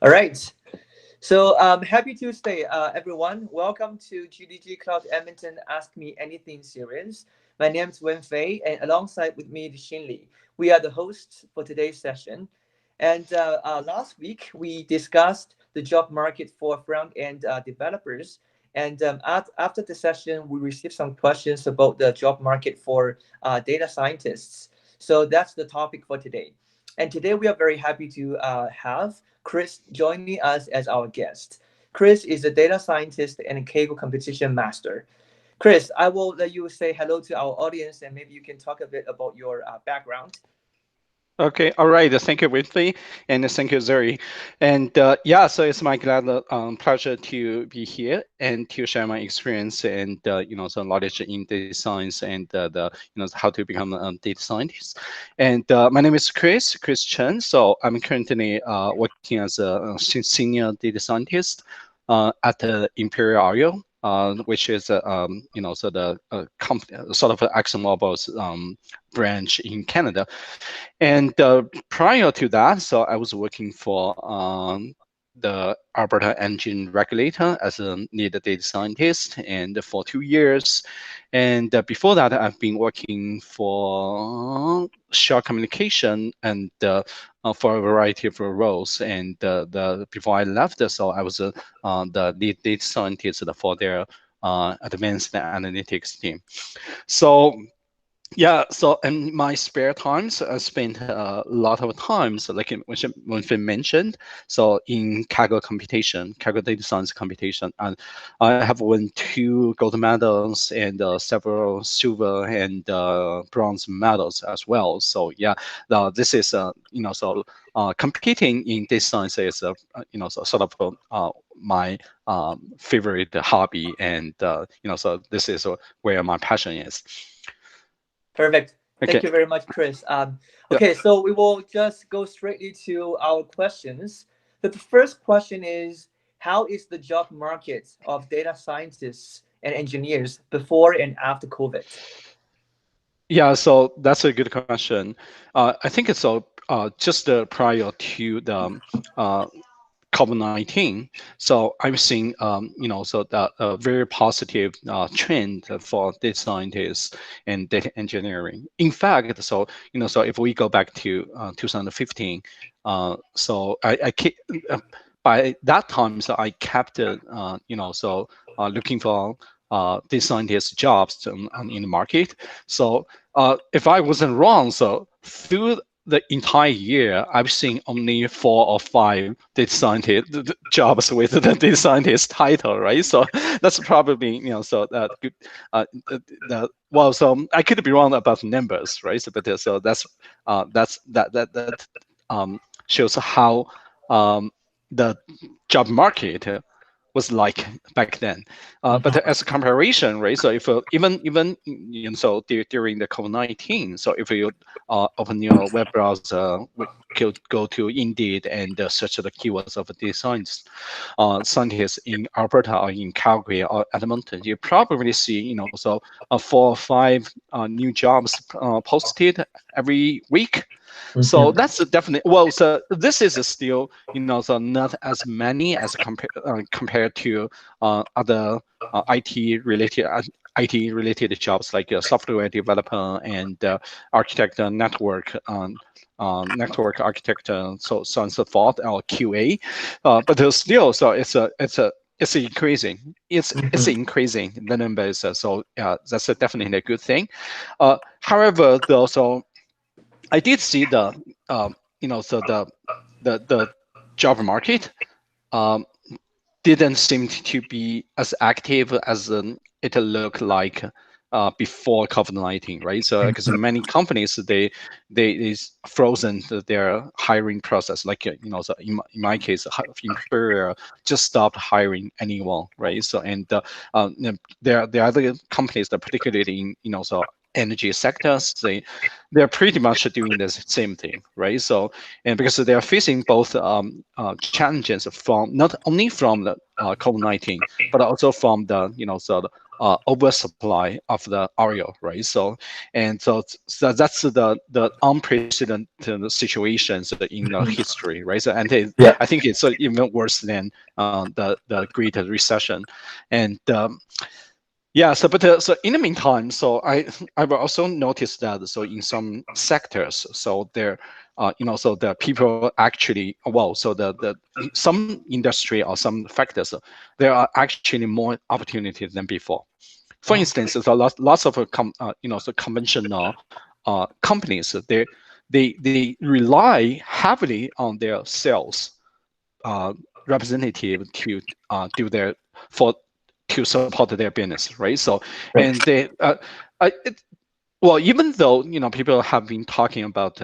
All right. So happy Tuesday, everyone. Welcome to GDG Edmonton Ask Me Anything series. My name is Wenfei, and alongside with me is Xinli. We are the hosts for today's session. And last week, we discussed the job market for front-end developers. And after the session, we received some questions about the job market for data scientists. So that's the topic for today. And today we are very happy to have Chris joining us as our guest. Chris is a data scientist and a Kaggle competition master. Chris, I will let you say hello to our audience and maybe you can talk a bit about your background. Okay, all right. Thank you, Wenfei, and thank you, Zuri. And so it's my glad pleasure to be here and to share my experience and some knowledge in data science and how to become a data scientist. And my name is Chris Chen. So I'm currently working as a senior data scientist at the Imperial Audio. Which is the company, sort of an ExxonMobil's branch in Canada. And prior to that, so I was working for the Alberta engine regulator as a lead data scientist, and for 2 years. And before that, I've been working for Shell Communication and for a variety of roles. And before I left, so I was the lead data scientist for their advanced analytics team. So yeah, so in my spare times, I spent a lot of times, like which Wenfei mentioned, so in Kaggle data science computation, and I have won 2 gold medals and several silver and bronze medals as well. So yeah, this is competing in data science is sort of my favorite hobby, and so this is where my passion is. Perfect. Thank Okay. you very much, Chris. Yeah. Okay, so we will just go straightly to our questions. The first question is, how is the job market of data scientists and engineers before and after COVID? Yeah, so that's a good question. I think it's just prior to the COVID-19. So I'm seeing, so that very positive trend for data scientists and data engineering. In fact, so if we go back to 2015, so by that time, so I kept, looking for data scientist jobs in the market. So if I wasn't wrong, so through the entire year, I've seen only 4 or 5 data scientist jobs with the data scientist title, right? So that's probably so that good. Well, so I could be wrong about numbers, right? So, but so that shows how the job market was like back then. But as a comparison, right? So if even so during the COVID-19, so if you open your web browser, go to Indeed and search the keywords of data science scientists in Alberta or in Calgary or Edmonton, you probably see 4 or 5 new jobs posted every week. So that's a definite. Well, so this is still so not as many as compared to other IT related jobs like software developer and architect, network architect, so on and so forth, or QA. But still, so it's increasing. It's increasing the numbers. So that's definitely a good thing. However, though, so I did see so the job market um, didn't seem to be as active as it looked like before COVID-19, right? So because many companies they frozen their hiring process, like so in my case, Imperial just stopped hiring anyone, right? So and there are other companies that particularly in so energy sectors, they're pretty much doing the same thing, right? So, and because they are facing both challenges from not only from the COVID-19, but also from the oversupply of the oil, right? So that's the unprecedented situations in the Mhm. history, right? So Yeah. I think it's even worse than the Great Recession, and yeah. So in the meantime, so I will also notice that so in some sectors, so there. So the people actually, well, so the some industry or some factors, there are actually more opportunities than before. For Oh, instance, there's a lots of so conventional companies. They rely heavily on their sales representative to do their for to support their business, right? So right. and they well, even though people have been talking about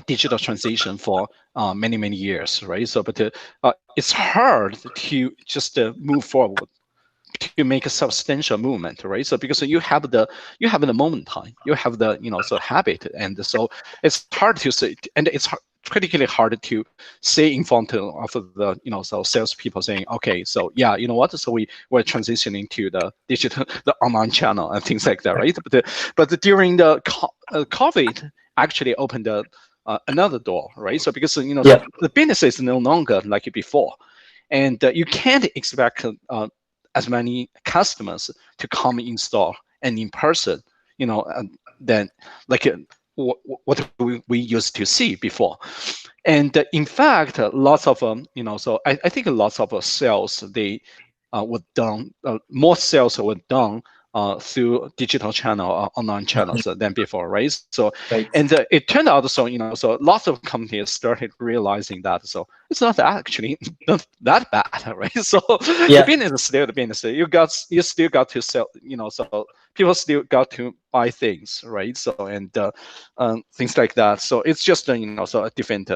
digital transition for many years, right? So but it's hard to just move forward to make a substantial movement, right? So because you have the moment time, you have the so habit, and so it's hard to say, and it's critically hard to say in front of the so salespeople saying, okay, so yeah, you know what? So we're transitioning to the digital, the online channel and things like that, right? But during the COVID actually opened another door, right? So because so Yeah. the business is no longer like before, and you can't expect as many customers to come in store and in person, than like what we used to see before. And in fact, lots of so I think lots of sales they were done, more sales were done through digital channel or online channels than before, right? So, and Right. it turned out so so lots of companies started realizing that so it's not actually not that bad, right? So the Yeah. business is still the business. You still got to sell, so people still got to buy things, right? So and things like that. So it's just so a different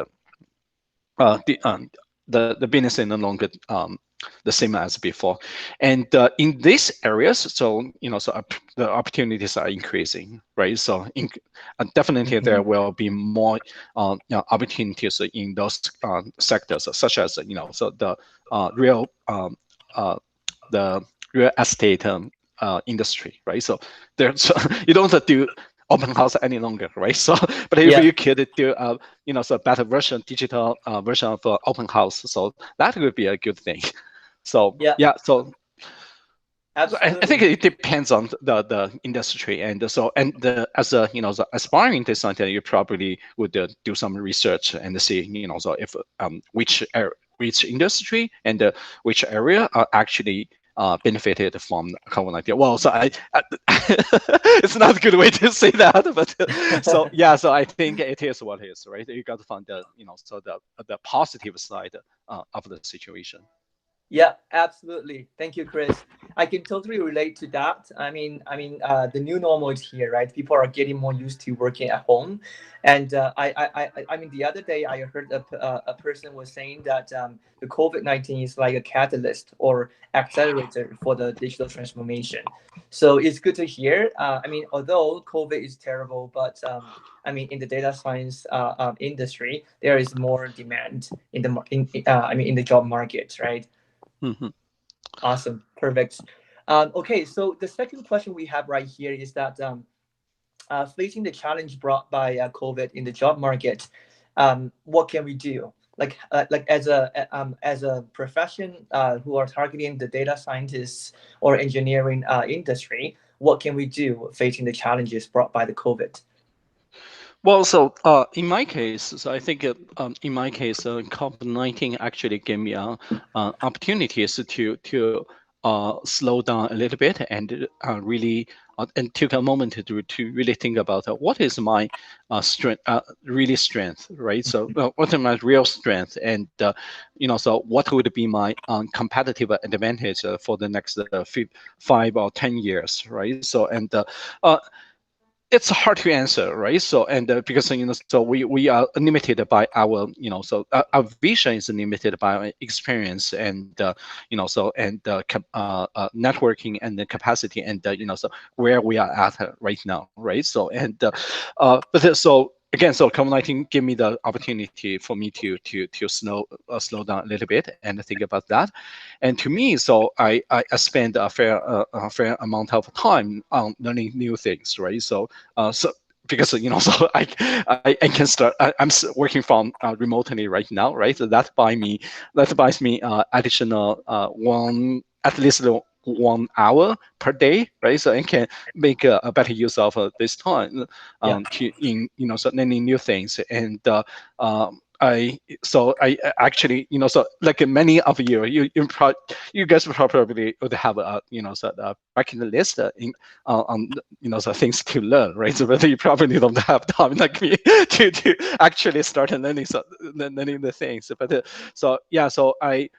the the business is no longer the same as before, and in these areas, so so the opportunities are increasing, right? So definitely there Mhm. will be more opportunities in those sectors, such as so real uh, the real estate industry, right? So there's you don't have to do open house any longer, right? So, but if Yeah. you could do so better version, digital version of open house, so that would be a good thing. So Yeah. yeah, so I think Absolutely. it depends on the industry, and so and as a the aspiring designer, you probably would do some research and see so if which industry and which area are actually benefited from COVID-19. Well, so I it's not a good way to say that, but so yeah, so I think it is what it is, right? You got to find the so the positive side of the situation. Yeah, absolutely. Thank you, Chris. I can totally relate to that. The new normal is here, right? People are getting more used to working at home, and the other day I heard a person was saying that the COVID-19 is like a catalyst or accelerator for the digital transformation. So it's good to hear. Although COVID is terrible, but in the data science industry, there is more demand in the in the job market, right? Mhm. Awesome. Perfect. Okay, so the second question we have right here is that facing the challenge brought by COVID in the job market, what can we do? Like as a profession who are targeting the data scientists or engineering industry, what can we do facing the challenges brought by the COVID? Well, so in my case, so I think in my case, COVID-19 actually gave me opportunities to slow down a little bit and really and took a moment to really think about what is my strength, really strength, right? So what are my real strength, and so what would be my competitive advantage for the next 5 or 10 years, right? So and uh, it's hard to answer, right? So and because so we are limited by our so our vision is limited by our experience and so and networking and the capacity and so where we are at right now, right? So and but so again, so COVID-19 gave me the opportunity for me to slow down a little bit and think about that. And to me, so I spend a fair amount of time on learning new things, right? So because so I can start. I'm working from remotely right now, right? So that buys me additional one, at least 1 hour per day, right? So I can make a better use of this time Yeah. to in so learning new things. And I actually so like many of you guys probably would have a so a bucket list on so things to learn, right? So but you probably don't have time like me to actually start learning the things. But so yeah, so I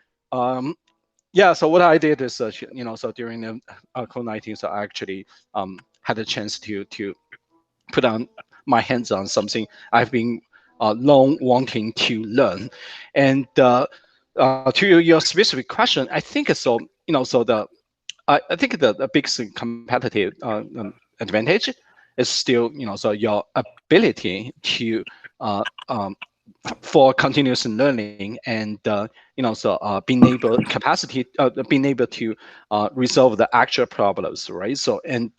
yeah, so what I did is, so during the COVID-19, so I actually had a chance to put on my hands on something I've been long wanting to learn. And to your specific question, I think so. So I think the biggest competitive advantage is still so your ability to um, for continuous learning and so being able to resolve the actual problems, right? So and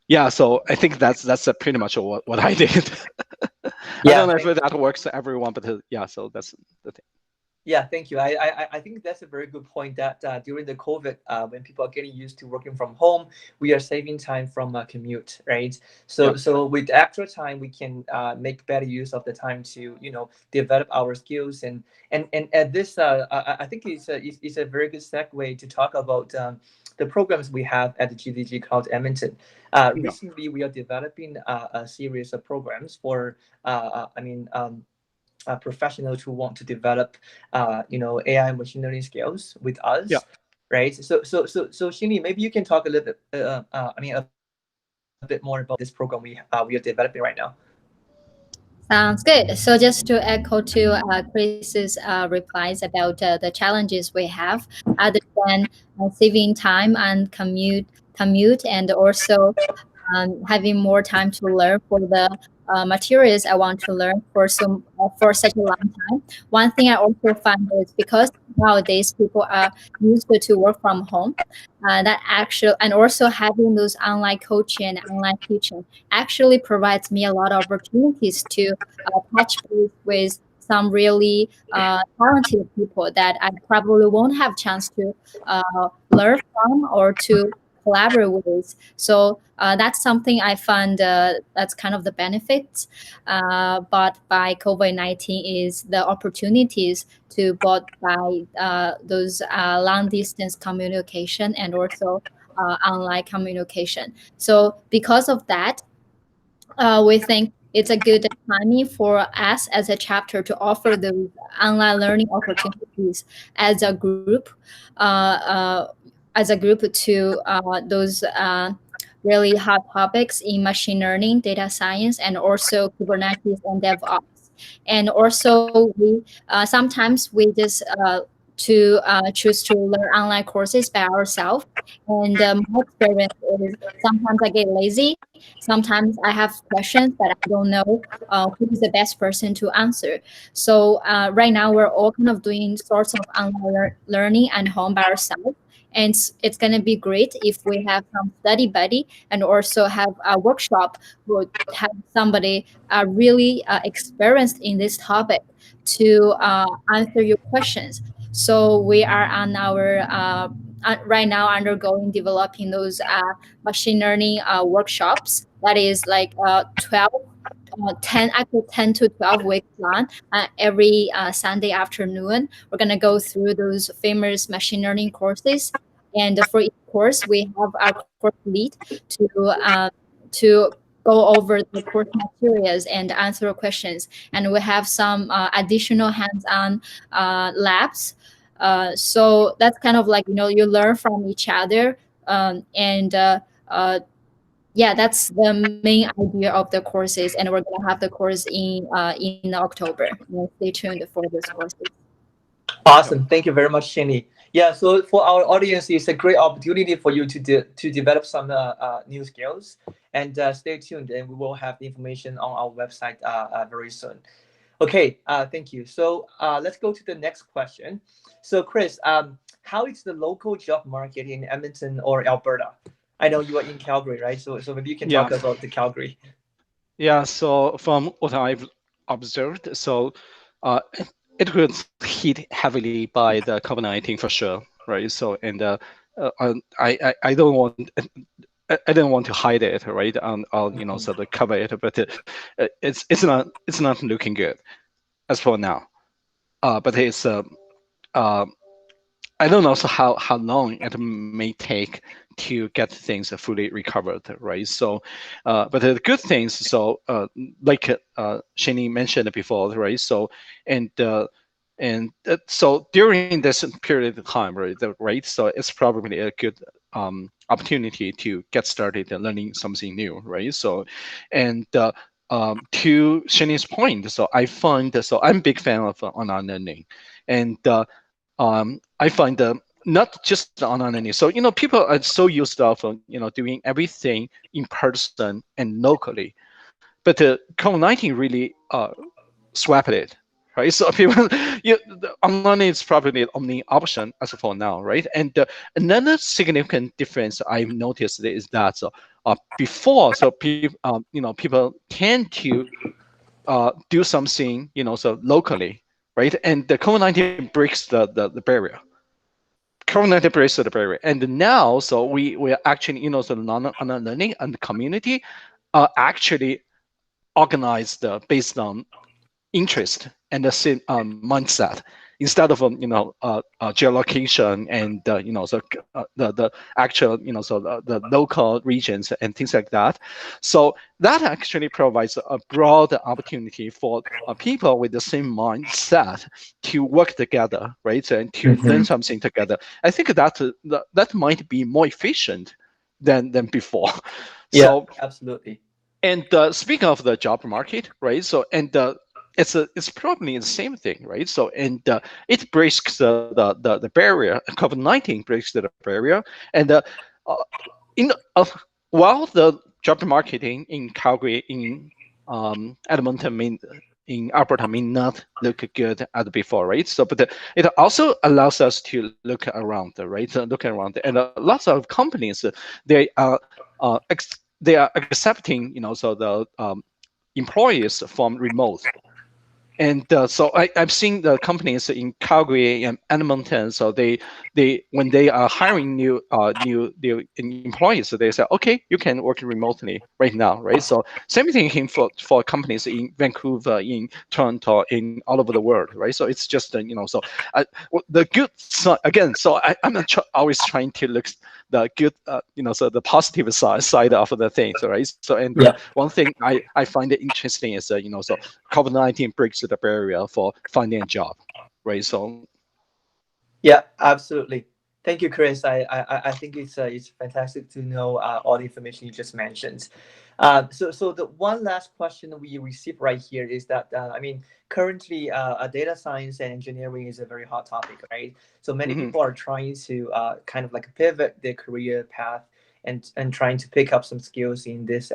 yeah, so I think that's pretty much what I did. I don't Yeah. know if that works for everyone, but yeah, so that's the thing. Yeah, thank you. I think that's a very good point that during the COVID, when people are getting used to working from home, we are saving time from commute, right? Yeah, So with extra time, we can make better use of the time to develop our skills and at this I think it's a very good segue to talk about the programs we have at the GDG Cloud Edmonton. yeah, Recently, we are developing a series of programs for professionals who want to develop, AI and machine learning skills with yeah. us, right? So Xinli, maybe you can talk a little bit, a bit more about this program we are developing right now. Sounds good. So just to echo to Chris's replies about the challenges we have, other than saving time and commute, and also having more time to learn for the materials I want to learn for such a long time. One thing I also find is because nowadays people are used to work from home, that actually and also having those online coaching and online teaching actually provides me a lot of opportunities to touch base with some really talented people that I probably won't have chance to learn from or to collaborate with. So that's something I find that's kind of the benefits. But by COVID-19 is the opportunities to both by those long distance communication and also online communication. So because of that, we think it's a good timing for us as a chapter to offer those online learning opportunities as a group, to those really hot topics in machine learning, data science, and also Kubernetes and DevOps. And also, we sometimes we just to choose to learn online courses by ourselves. And my experience is sometimes I get lazy. Sometimes I have questions that I don't know who is the best person to answer. So right now we're all kind of doing sorts of online learning at home by ourselves. And it's going to be great if we have some study buddy and also have a workshop who have somebody really experienced in this topic to answer your questions. So we are on our right now undergoing developing those machine learning workshops. That is like 12 10 actually 10 to 12 weeks long every Sunday afternoon. We're going to go through those famous machine learning courses, and for each course we have our course lead to to go over the course materials and answer questions, and we have some additional hands-on labs. So that's kind of like you learn from each other, and uh, yeah, that's the main idea of the courses, and we're gonna have the course in October. Stay tuned for those courses. Awesome. Thank you very much, Xinli. Yeah, so for our audience, it's a great opportunity for you to develop some new skills. And stay tuned, and we will have the information on our website very soon. Okay, thank you. So let's go to the next question. So Chris, how is the local job market in Edmonton or Alberta? I know you are in Calgary, right? So maybe you can talk Yeah, about the Calgary. yeah. So from what I've observed, so uh, it was hit heavily by the COVID-19 for sure, right? So and I don't want I don't want to hide it, right? I'll sort of cover it, but it's not looking good as for now. But it's uh, I don't know so how long it may take to get things fully recovered, right? So, but the good things, so like Shani mentioned before, right? So, and so during this period of time, right? So it's probably a good opportunity to get started and learning something new, right? So, and to Shani's point, so I find so I'm a big fan of online learning, and I find not just the online learning. So people are so used to doing everything in person and locally, but COVID-19 really swept it, right? So people, the online is probably the only option as for now, right? And another significant difference I've noticed is that before, so people tend to do something, so locally, right? And the COVID-19 breaks the barrier. COVID-19 breaks the barrier, and now, so we are actually, so the online learning and the community are actually organized based on interest and the same mindset instead of geolocation and so the actual so the local regions and things like that. So that actually provides a broad opportunity for people with the same mindset to work together, right, and to learn Mhm. something together. I think that might be more efficient than before. Yeah, So absolutely. and speaking of the job market, right? So and it's probably the same thing, right? So and it breaks the barrier. COVID-19 breaks the barrier, and uh, in while the job marketing in Calgary, in Edmonton, in Alberta may not look good as before, right? So, but it also allows us to look around, right? Look around, and lots of companies they are they are accepting, so the employees from remote. And so I've seen the companies in Calgary and Edmonton. So they when they are hiring new employees, so they say, okay, you can work remotely right now, right? So same thing for companies in Vancouver, in Toronto, in all over the world, right? So it's just so the good again. So I'm not always trying to look the good, so the positive side of the things, right? So and Yeah. one thing I find it interesting is so COVID-19 breaks the barrier for finding a job, right? So Yeah, absolutely. Thank you, Chris. I think it's fantastic to know all the information you just mentioned. So the one last question we received right here is that I mean currently data science and engineering is a very hot topic, right? So many mhm. people are trying to kind of like pivot their career path and trying to pick up some skills in this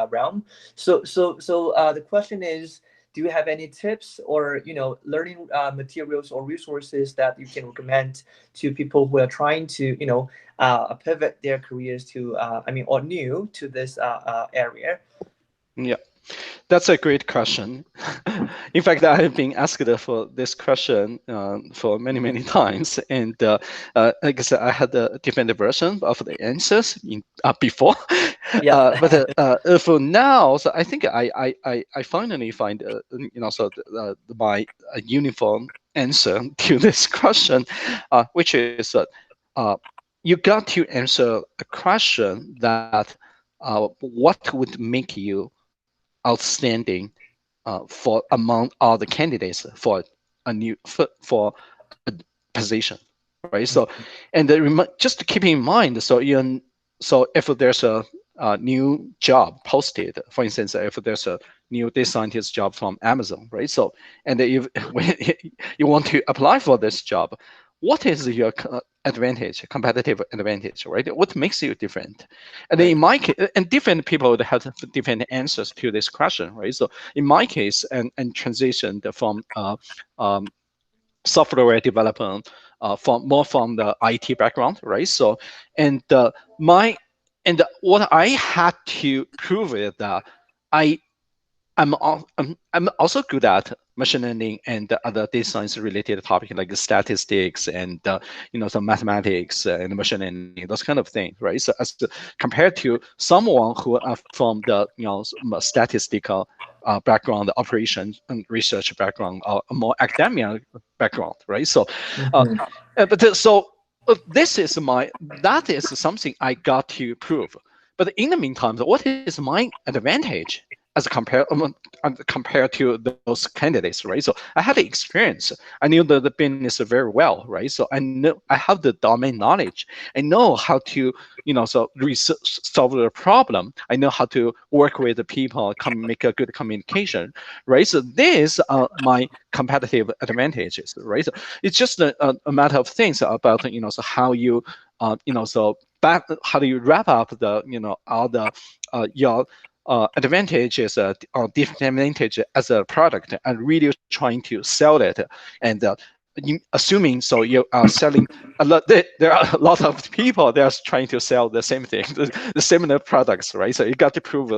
realm. So the question is, do you have any tips or learning materials or resources that you can recommend to people who are trying to pivot their careers to or new to this area? Yeah, that's a great question. In fact, I have been asked for this question for many times, and like I said, I had a different version of the answers before. Yeah. But for now, so I think I finally find so my uniform answer to this question, which is uh, you got to answer a question that what would make you outstanding for among all the candidates for for a position, right? So, and just to keep in mind, so so if there's new job posted. For instance, if there's a new data scientist job from Amazon, right? So, and if when you want to apply for this job, what is your advantage, competitive advantage, right? What makes you different? And then Right. in my case, and different people would have different answers to this question, right? So in my case, and transitioned from um, software development from more from the IT background, right? So, and my and what I had to prove is that I I'm also good at machine learning and other data science related topics like statistics and some mathematics and machine learning, those kind of things, right? So as compared to someone who are from the statistical background, operations and research background, or a more academia background, right? So, uh, Mm-hmm. this is that is something I got to prove. But in the meantime, what is my advantage compared to those candidates, right? So I had the experience. I knew the business very well, right? So I have the domain knowledge. I know how to, solve the problem. I know how to work with the people, make a good communication, right? So this are my competitive advantages, right? So it's just a matter of things about, so how you, how do you wrap up the, all the your advantages or disadvantage as a product and really trying to sell it. And assuming so you are selling a lot, there are a lot of people that are trying to sell the same thing, the similar products, right? So you got to prove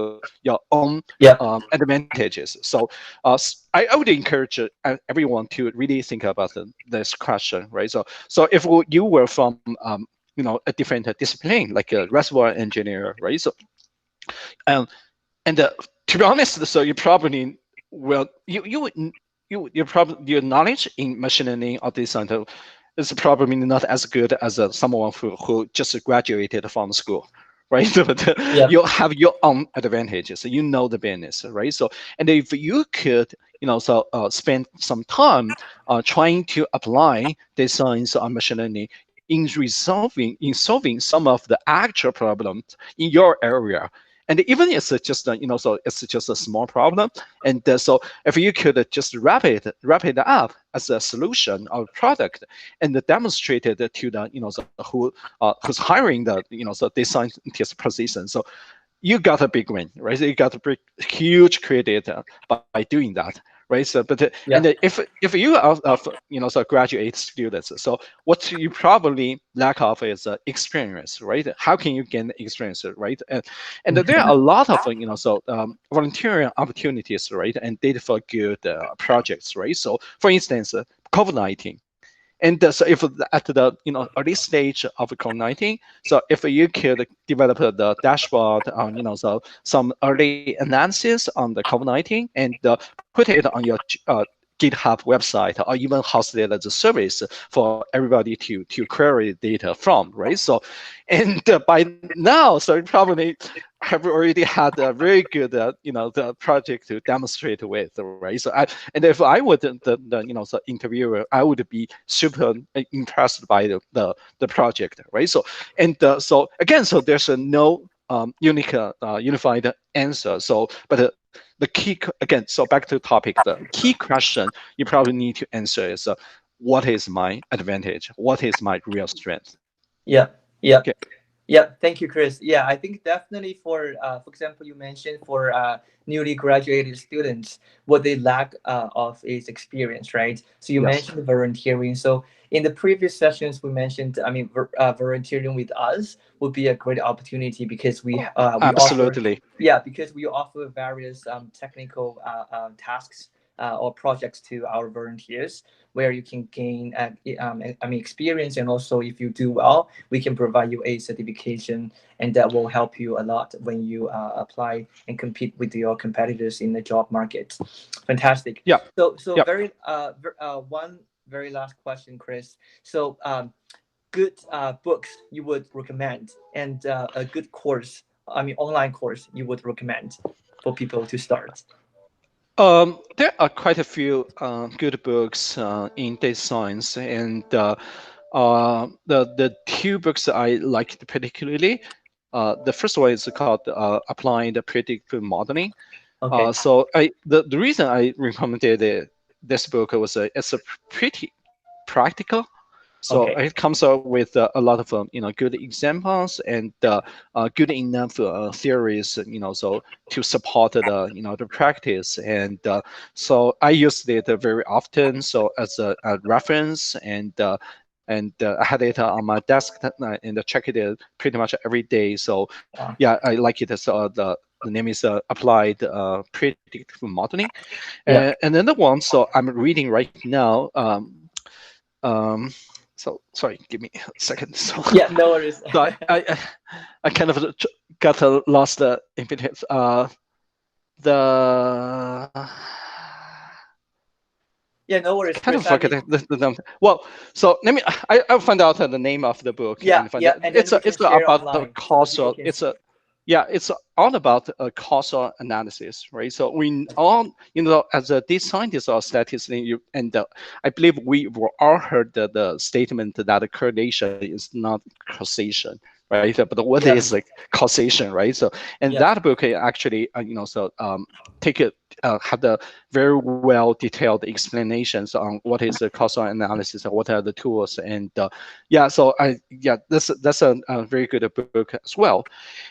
your own Yeah. advantages. So I would encourage everyone to really think about this question, right? So if you were from a different discipline like a reservoir engineer, right? So um, and to be honest, so you probably will you probably your knowledge in machine learning or data science is probably not as good as someone who just graduated from school, right? But Yeah. you have your own advantages. So you know the business, right? So and if you could spend some time trying to apply data science or machine learning in solving some of the actual problems in your area, and even if it's just so it's just a small problem, and so if you could just wrap it up as a solution or product and demonstrate it to the who's hiring the so data scientist position, so you got a big win, right? So you got a big, huge credit by doing that, right? So, but and Yeah. if you are so graduate students, so what you probably lack of is experience, right? How can you gain experience, right? And there are a lot of volunteering opportunities, right? And data for good projects, right? So, for instance, COVID-19. And so if at the early stage of COVID-19, so if you could develop the dashboard on so some early analysis on the COVID-19 and put it on your GitHub website or even host it as a service for everybody to query data from, right? So, and by now, so you probably have already had a very good the project to demonstrate with, right? So and if I would the interviewer, I would be super impressed by the project, right? So and so again, so there's no unique unified answer. So but the key again, so back to the topic, the key question you probably need to answer is what is my advantage, what is my real strength. Yeah. Yeah. Okay. Yeah, thank you, Chris. Yeah, I think definitely for example, you mentioned for newly graduated students, what they lack of is experience, right? So you Yes. mentioned volunteering. So in the previous sessions, we mentioned, I mean, volunteering with us would be a great opportunity because we offer, Absolutely. yeah, because we offer various technical tasks or projects to our volunteers where you can gain I mean experience, and also if you do well we can provide you a certification, and that will help you a lot when you apply and compete with your competitors in the job market. Fantastic. Yeah. So Yeah. very one very last question, Chris. So good books you would recommend, and a good course, I mean online course you would recommend for people to start. There are quite a few good books in data science, and the two books I liked particularly. the first one is called Applying the Predictive Modeling. Okay. So the reason I recommended this book was it's a pretty practical. So Okay. it comes up with a lot of good examples and good enough theories, so to support the practice. And so I used it very often, so as a reference, and I had it on my desk and I check it pretty much every day. So Wow. yeah, I like it. So the name is Applied Predictive Modeling, Yeah. and then the one so I'm reading right now. Um, so sorry, give me a second. So, Yeah. No worries. so I kind of got lost in between. The Yeah. No worries, kind of Chris. I forget mean, the name. Well, so let me. I'll find out the name of the book yeah, and find yeah, out. and then we can It's share about the online so that people causal. can It's see. a yeah. It's all about causal analysis, right? So we all, as a data scientist or statistician, and I believe we all heard the statement that correlation is not causation, right? But what Yeah. is like causation, right? So and Yeah. that book actually, take it have the very well detailed explanations on what is the causal analysis and what are the tools. And yeah, so that's a very good book as well.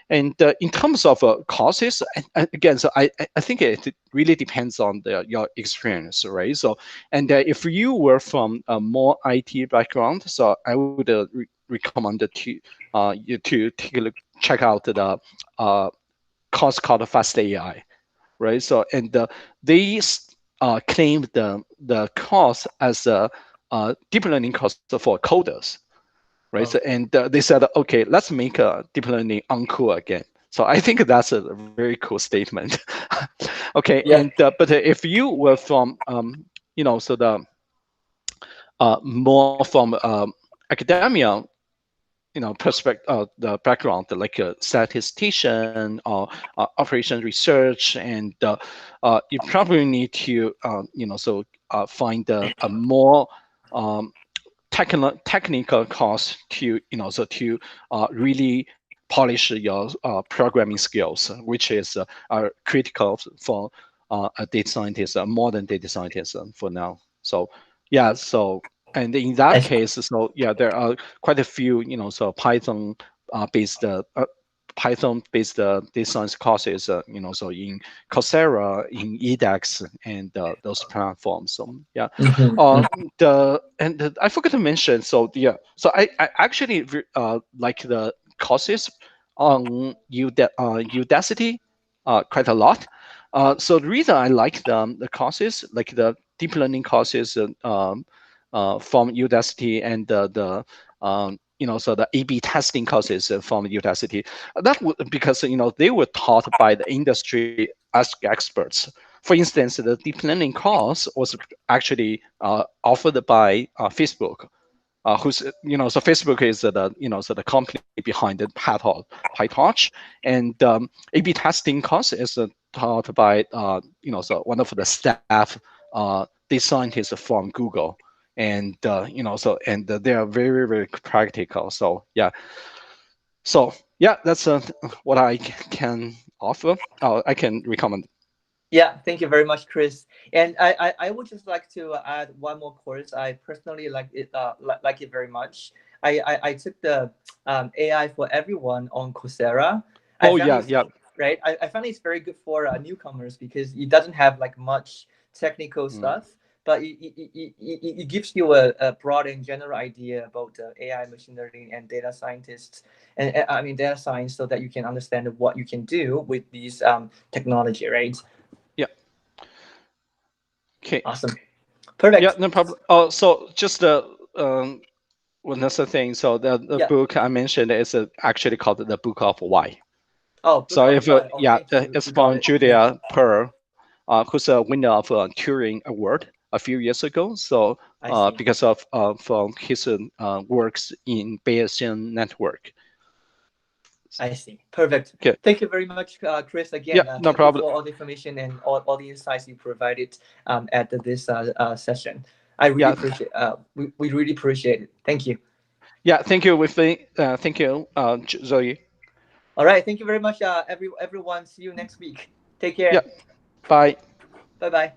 And in terms of causes, and again, so I think it really depends on your experience, right? So, and if you were from a more IT background, so I would recommend you to take a look, check out the course called Fast AI, right? So, and they claimed the course as a deep learning course for coders, right? So, Okay. and they said, okay, let's make deep learning uncool again. So I think that's a very cool statement. Okay, Yeah. and but if you were from so the more from academia, perspective, the background, like a statistician or operation research, and you probably need to, find a more technical course to, to really polish your programming skills, which is are critical for a data scientist, a modern data scientist for now. So yeah, so and in that I, case, so yeah, there are quite a few, based Python based data science courses, so in Coursera, in edX, and those platforms. So yeah, mhm, uh, mhm. I forgot to mention. So yeah, so I actually like the courses on Udacity quite a lot. So the reason I like the courses, like the deep learning courses from Udacity, and so the A/B testing courses from Udacity, because they were taught by the industry as experts. For instance, the deep learning course was actually offered by Facebook, who's so Facebook is so the company behind the PyTorch, and A/B testing course is taught by so one of the staff data scientists from Google, and so and they are very very practical. So yeah, so yeah, that's what I can offer. I can recommend. Yeah, thank you very much, Chris. And I would just like to add one more course. I personally like it, like it very much. I took the AI for Everyone on Coursera. I Oh found yeah, it's yeah. right. I found it's very good for newcomers because it doesn't have like much technical Mm. stuff, but it gives you a broad and general idea about AI, machine learning, and data scientists, and I mean data science, so that you can understand what you can do with these technology, right? Yeah. Okay. Awesome. Yeah, Perfect. no problem. Oh, so just one other thing. So the Yeah. book I mentioned is actually called the Book of Why. Oh, book So of if why. Oh, yeah, thank you. it's We got from it. Yeah. Judea Pearl, who's a winner of a Turing Award a few years ago. So I see. because of from his works in Bayesian network. I see. Perfect. Okay. Thank you very much, Chris. Yeah, Again, no thank you problem. for all the information and all the insights you provided at this session. I really Yeah, appreciate. We really appreciate it. Thank you. yeah. Thank you, Wenfei. Thank you, Zoe. All right. Thank you very much, everyone. See you next week. Take Yeah. care. Bye. Bye bye.